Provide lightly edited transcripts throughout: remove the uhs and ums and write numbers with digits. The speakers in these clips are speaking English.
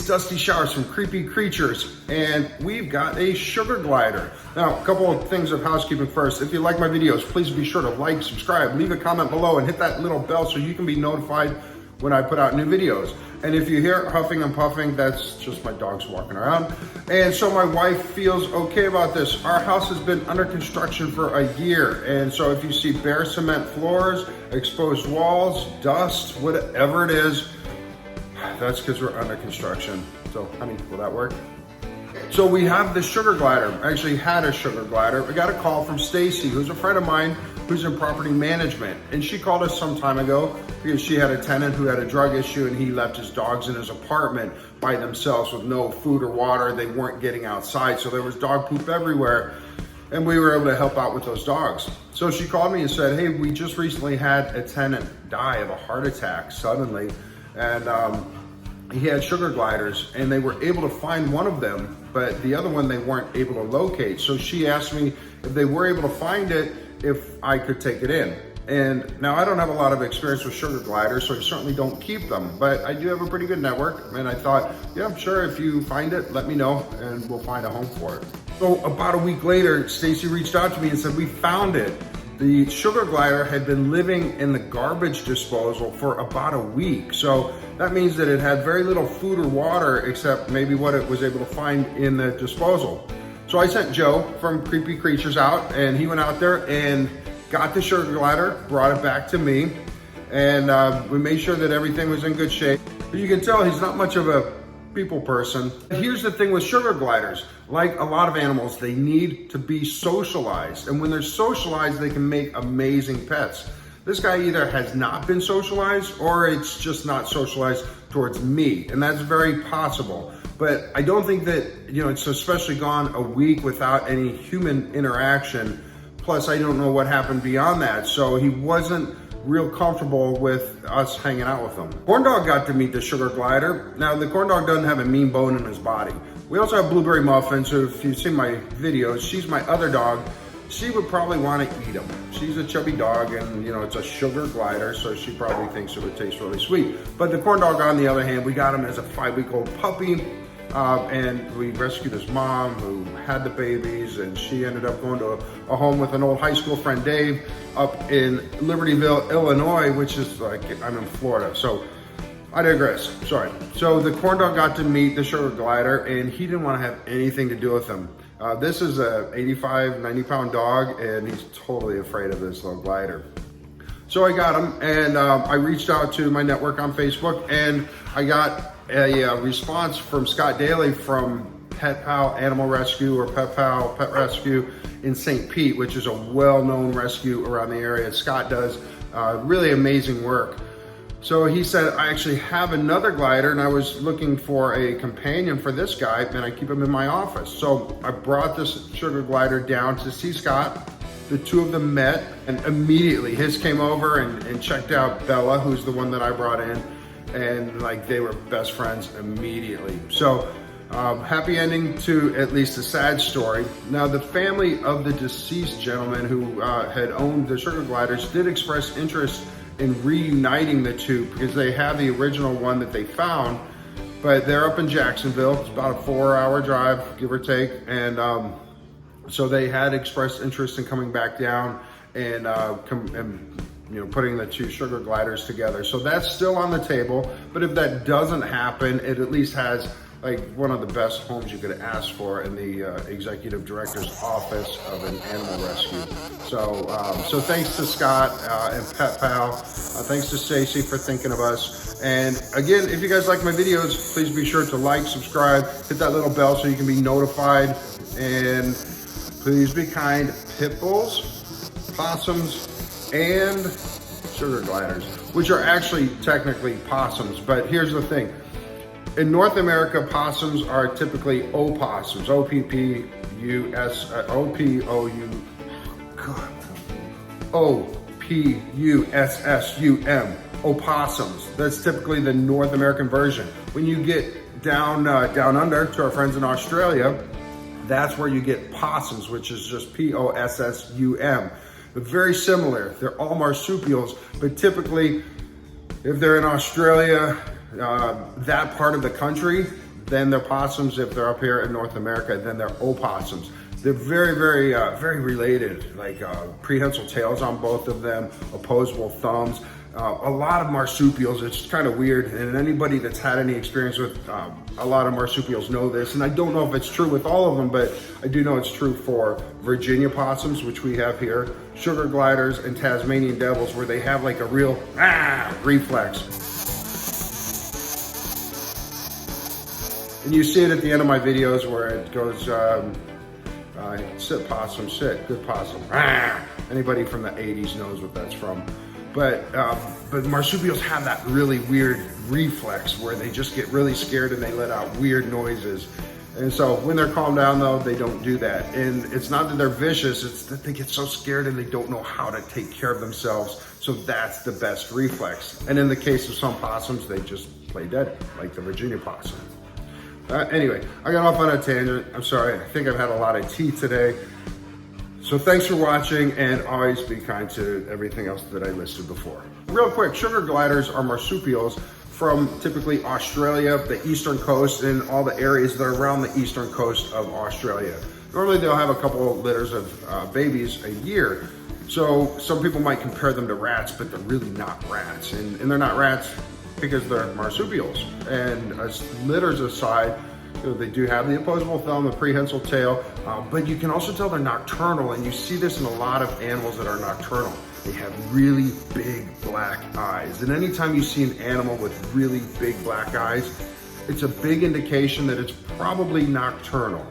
It's Dusty Showers from Creepy Creatures, and we've got a sugar glider. Now, a couple of things of housekeeping first. If you like my videos, please be sure to like, subscribe, leave a comment below, and hit that little bell so you can be notified when I put out new videos. And if you hear huffing and puffing, that's just my dogs walking around. And so my wife feels okay about this. Our house has been under construction for a year. And so if you see bare cement floors, exposed walls, dust, whatever it is, that's because we're under construction. So, honey, will that work? So we have the sugar glider. I actually had a sugar glider. We got a call from Stacy, who's a friend of mine who's in property management. And she called us some time ago because she had a tenant who had a drug issue and he left his dogs in his apartment by themselves with no food or water. They weren't getting outside, so there was dog poop everywhere. And we were able to help out with those dogs. So she called me and said, hey, we just recently had a tenant die of a heart attack suddenly. And he had sugar gliders and they were able to find one of them, but the other one they weren't able to locate. So she asked me if they were able to find it, if I could take it in. And now I don't have a lot of experience with sugar gliders, so I certainly don't keep them, but I do have a pretty good network. And I thought, yeah, sure, if you find it, let me know and we'll find a home for it. So about a week later, Stacy reached out to me and said, we found it. The sugar glider had been living in the garbage disposal for about a week. So that means that it had very little food or water except maybe what it was able to find in the disposal. So I sent Joe from Creepy Creatures out, and he went out there and got the sugar glider, brought it back to me, and we made sure that everything was in good shape. But you can tell he's not much of a people person. Here's the thing with sugar gliders, like a lot of animals, they need to be socialized. And when they're socialized, they can make amazing pets. This guy either has not been socialized or it's just not socialized towards me. And that's very possible. But I don't think that, it's especially gone a week without any human interaction. Plus, I don't know what happened beyond that. So he wasn't real comfortable with us hanging out with him. Corn Dog got to meet the sugar glider. Now, the Corn Dog doesn't have a mean bone in his body. We also have Blueberry Muffin, so if you've seen my videos, she's my other dog. She would probably want to eat him. She's a chubby dog and, it's a sugar glider, so she probably thinks it would taste really sweet. But the Corn Dog, on the other hand, we got him as a 5-week-old puppy. And we rescued his mom who had the babies, and she ended up going to a home with an old high school friend, Dave, up in Libertyville, Illinois, which is like, I'm in Florida. So I digress, sorry. So the Corn Dog got to meet the sugar glider and he didn't want to have anything to do with him. This is a 85, 90 pound dog and he's totally afraid of this little glider. So I got him and I reached out to my network on Facebook and I got a response from Scott Daly from Pet Pal Animal Rescue or Pet Pal Pet Rescue in St. Pete, which is a well-known rescue around the area. Scott does really amazing work. So he said, I actually have another glider and I was looking for a companion for this guy and I keep him in my office. So I brought this sugar glider down to see Scott. The two of them met and immediately his came over and checked out Bella, who's the one that I brought in. And like they were best friends immediately. So happy ending to at least a sad story. Now the family of the deceased gentleman who had owned the sugar gliders did express interest in reuniting the two because they have the original one that they found, but they're up in Jacksonville. It's about a 4-hour drive, give or take. And so they had expressed interest in coming back down and putting the two sugar gliders together. So that's still on the table. But if that doesn't happen, it at least has like one of the best homes you could ask for in the executive director's office of an animal rescue. So thanks to Scott and Pet Pal. Thanks to Stacy for thinking of us. And again, if you guys like my videos, please be sure to like, subscribe, hit that little bell so you can be notified. And please be kind. Pit bulls, possums, and sugar gliders, which are actually technically possums. But here's the thing. In North America, possums are typically opossums, O-P-P-U-S, O-P-O-U, God, O-P-U-S-S-U-M, opossums. That's typically the North American version. When you get down under to our friends in Australia, that's where you get possums, which is just P-O-S-S-U-M. But very similar. They're all marsupials, but typically, if they're in Australia, that part of the country, than their possums if they're up here in North America, than their opossums. They're very related, like prehensile tails on both of them, opposable thumbs. A lot of marsupials, it's kind of weird, and anybody that's had any experience with a lot of marsupials know this, and I don't know if it's true with all of them, but I do know it's true for Virginia possums, which we have here, sugar gliders, and Tasmanian devils, where they have like a real reflex. And you see it at the end of my videos where it goes, sit possum, sit, good possum. Anybody from the 80s knows what that's from. But marsupials have that really weird reflex where they just get really scared and they let out weird noises. And so when they're calmed down though, they don't do that. And it's not that they're vicious, it's that they get so scared and they don't know how to take care of themselves. So that's the best reflex. And in the case of some possums, they just play dead, like the Virginia possum. Anyway, I got off on a tangent. I'm sorry, I think I've had a lot of tea today. So thanks for watching, and always be kind to everything else that I listed before. Real quick, sugar gliders are marsupials from typically Australia, the eastern coast, and all the areas that are around the eastern coast of Australia. Normally they'll have a couple of litters of babies a year. So some people might compare them to rats, but they're really not rats. And they're not rats because they're marsupials. And as litters aside, they do have the opposable thumb, the prehensile tail, but you can also tell they're nocturnal, and you see this in a lot of animals that are nocturnal. They have really big black eyes, and anytime you see an animal with really big black eyes, it's a big indication that it's probably nocturnal.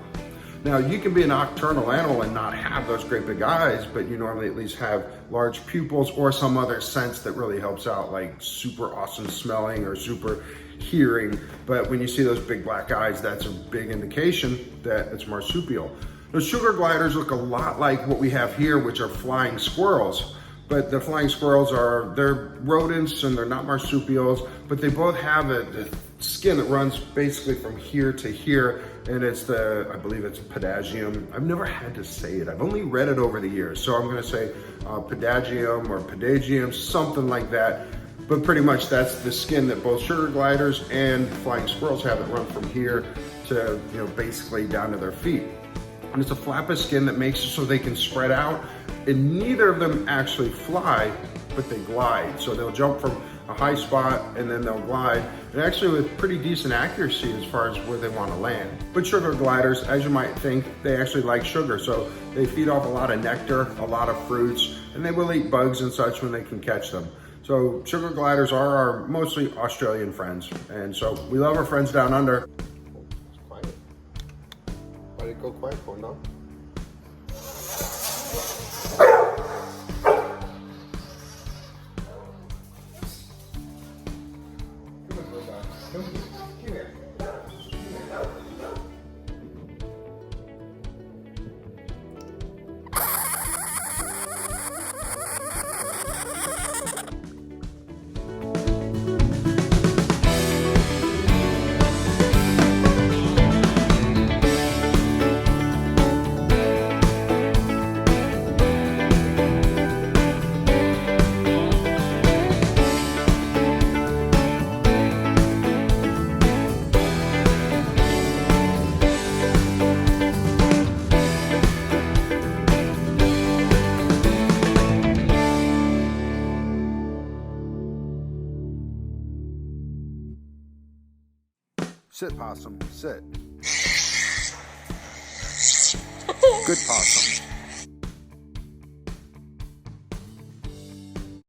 Now, you can be a nocturnal animal and not have those great big eyes, but you normally at least have large pupils or some other sense that really helps out, like super awesome smelling or super hearing. But when you see those big black eyes, that's a big indication that it's marsupial. Those sugar gliders look a lot like what we have here, which are flying squirrels. But the flying squirrels they're rodents and they're not marsupials, but they both have a skin that runs basically from here to here, and it's I believe it's patagium. I've never had to say it. I've only read it over the years, so I'm gonna say patagium or patagium, something like that. But pretty much that's the skin that both sugar gliders and flying squirrels have that run from here to, basically down to their feet. And it's a flap of skin that makes it so they can spread out, and neither of them actually fly, but they glide. So they'll jump from a high spot and then they'll glide, and actually with pretty decent accuracy as far as where they want to land. But sugar gliders, as you might think, they actually like sugar. So they feed off a lot of nectar, a lot of fruits, and they will eat bugs and such when they can catch them. So sugar gliders are our mostly Australian friends. And so we love our friends down under. It's quiet. Why did it go quiet for now? Come here. Sit, possum, sit. Good possum.